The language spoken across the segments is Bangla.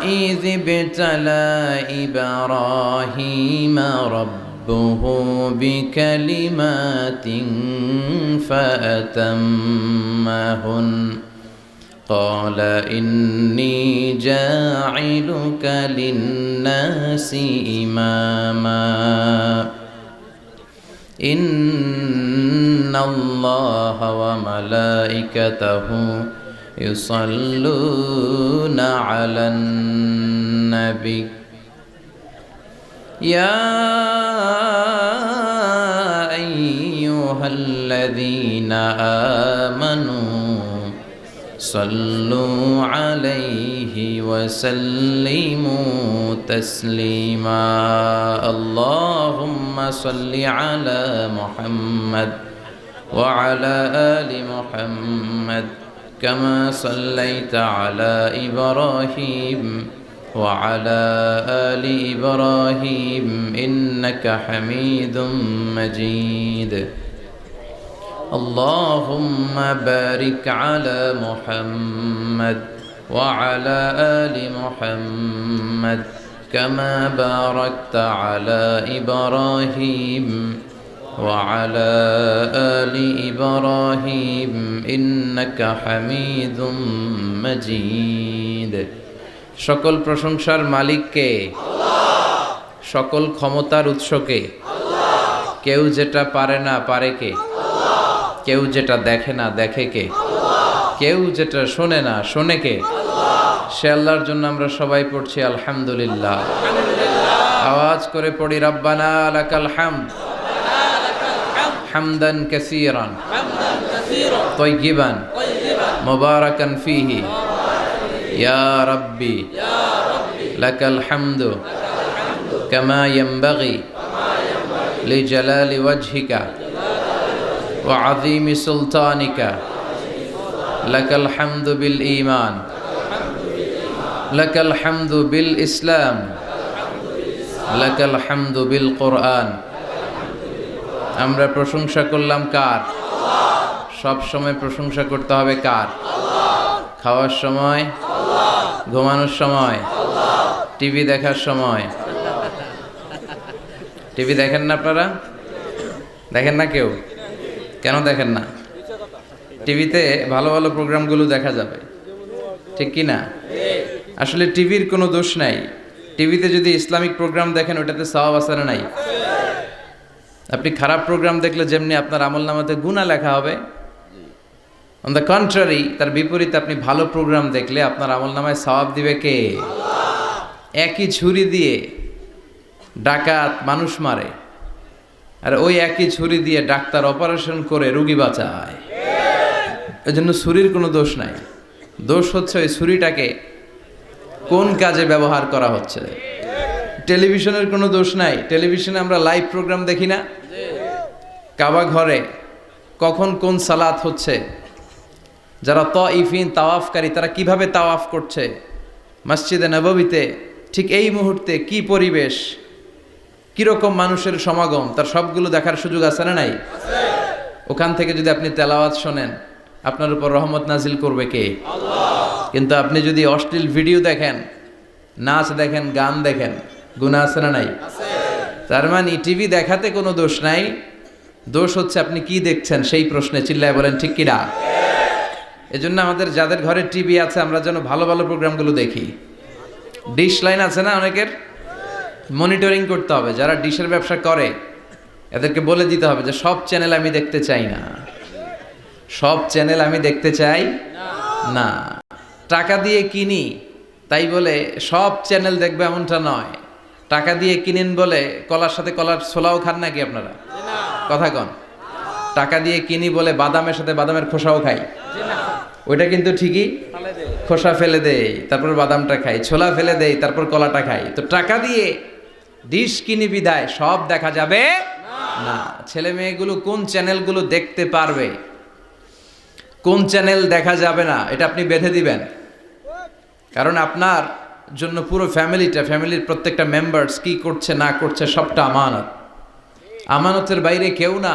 وإذ ابتلى إبراهيم ربه بكلمات فأتمهن قال إني جاعلك للناس إماما إن الله وملائكته يصلون على النبي يا أيها الذين آمنوا صلوا عليه وسلموا تسليما اللهم صل على محمد وعلى آل محمد كما صليت على إبراهيم وعلى آل إبراهيم إنك حميد مجيد اللهم بارك على محمد وعلى آل محمد كما باركت على إبراهيم وعلى آل إبراهيم إنك حميد مجيد সকল প্রশংসার মালিক কে? আল্লাহ। সকল ক্ষমতার উৎস কে? আল্লাহ। কেউ যেটা পারে না পারে কে? আল্লাহ। কেউ যেটা দেখে না দেখে কে? আল্লাহ। কেউ যেটা শোনে না শোনে কে? আল্লাহ। সে আল্লাহর জন্য আমরা সবাই পড়ছি আলহামদুলিল্লাহ। আওয়াজ করে পড়ি রব্বানা লাকাল হামদ হামদান কাসীরান তাইয়িবান মুবারাকান ফীহি ইয়া রাব্বি লাকাল হামদু কামা ইয়ানবাগি লিজালালি ওয়াজহিকা ওয়া আযীমি সুলতানিকা লাকাল হামদু বিল ঈমান লাকাল হামদু বিল ইসলাম লাকাল হামদু বিল কুরআন আমরা প্রশংসা করলাম কার? আল্লাহ। সব সময় প্রশংসা করতে হবে কার? আল্লাহ। খাওয়ার সময় আল্লাহ, ঘুমানোর সময় আল্লাহ, টিভি দেখার সময়। টিভি দেখেন না আপনারা? দেখেন না কেউ? কেন দেখেন না? টিভিতে ভালো ভালো প্রোগ্রামগুলো দেখা যাবে, ঠিক কি না? আসলে টিভির কোনো দোষ নাই। টিভিতে যদি ইসলামিক প্রোগ্রাম দেখেন ওটাতে সওয়াব আছে না নাই? আপনি খারাপ প্রোগ্রাম দেখলে যেমনি আপনার আমলনামাতে গুনাহ লেখা হবে, অন দ্য কন্ট্রারি তার বিপরীতে আপনি ভালো প্রোগ্রাম দেখলে আপনার আমলনামায় সওয়াব দিবে কে? আল্লাহ। একই ছুরি দিয়ে ডাকাত মানুষ মারে, আর ওই একই ছুরি দিয়ে ডাক্তার অপারেশন করে রোগী বাঁচায়। এজন্য ছুরির কোনো দোষ নাই, দোষ হচ্ছে ওই ছুরিটাকে কোন কাজে ব্যবহার করা হচ্ছে। টেলিভিশনের কোনো দোষ নাই, টেলিভিশনে আমরা লাইভ প্রোগ্রাম দেখি না? কাবা ঘরে কখন কোন সালাত হচ্ছে, যারা তাইফিন তাওয়াফকারী তারা কিভাবে তাওয়াফ করছে, মসজিদে নববীতে ঠিক এই মুহূর্তে কি পরিবেশ, কিরকম মানুষের সমাগম, তার সবগুলো দেখার সুযোগ আছে না নাই? ওখান থেকে যদি আপনি তেলাওয়াত শোনেন আপনার উপর রহমত নাজিল করবে কে? আল্লাহ। কিন্তু আপনি যদি অশ্লীল ভিডিও দেখেন, নাচ দেখেন, গান দেখেন, গুনাহ আছে না নাই? তার মানে টিভি দেখাতে কোনো দোষ নাই, দোষ হচ্ছে আপনি কি দেখছেন সেই প্রশ্নে। চিল্লায় বলেন ঠিক কিনা? এজন্য আমাদের যাদের ঘরে টিভি আছে আমরা যেন ভালো ভালো প্রোগ্রামগুলো দেখি। ডিশ লাইন আছে না অনেকের, মনিটরিং করতে হবে। যারা ডিশের ব্যবসা করে এদেরকে বলে দিতে হবে যে সব চ্যানেল আমি দেখতে চাই না, সব চ্যানেল আমি দেখতে চাই না। টাকা দিয়ে কিনি তাই বলে সব চ্যানেল দেখবে এমনটা নয়। টাকা দিয়ে কিনেন বলে কলার সাথে কলার ছোলাও খান নাকি আপনারা? কথা কন। টাকা দিয়ে কিনি বলে বাদামের সাথে বাদামের খোসাও খাই, ওইটা কিন্তু ঠিকই খোসা ফেলে দেই তারপর বাদামটা খাই, ছোলা ফেলে দেই তারপর কলাটা খাই। তো টাকা দিয়ে ডিশ কিনি বিদায় সব দেখা যাবে না। ছেলে মেয়েগুলো কোন চ্যানেলগুলো দেখতে পারবে, কোন চ্যানেল দেখা যাবে না, এটা আপনি বেঁধে দিবেন। কারণ আপনার জন্য পুরো ফ্যামিলির প্রত্যেকটা মেম্বার্স কি করছে না করছে সবটা আমানত। আমানতের বাইরে কেউ না।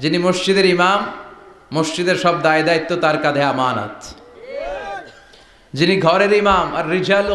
যিনি মসজিদের ইমাম, মসজিদের সব দায় দায়িত্ব তার কাঁধে আমানত। যিনি ঘরের ইমাম, আর রিজাল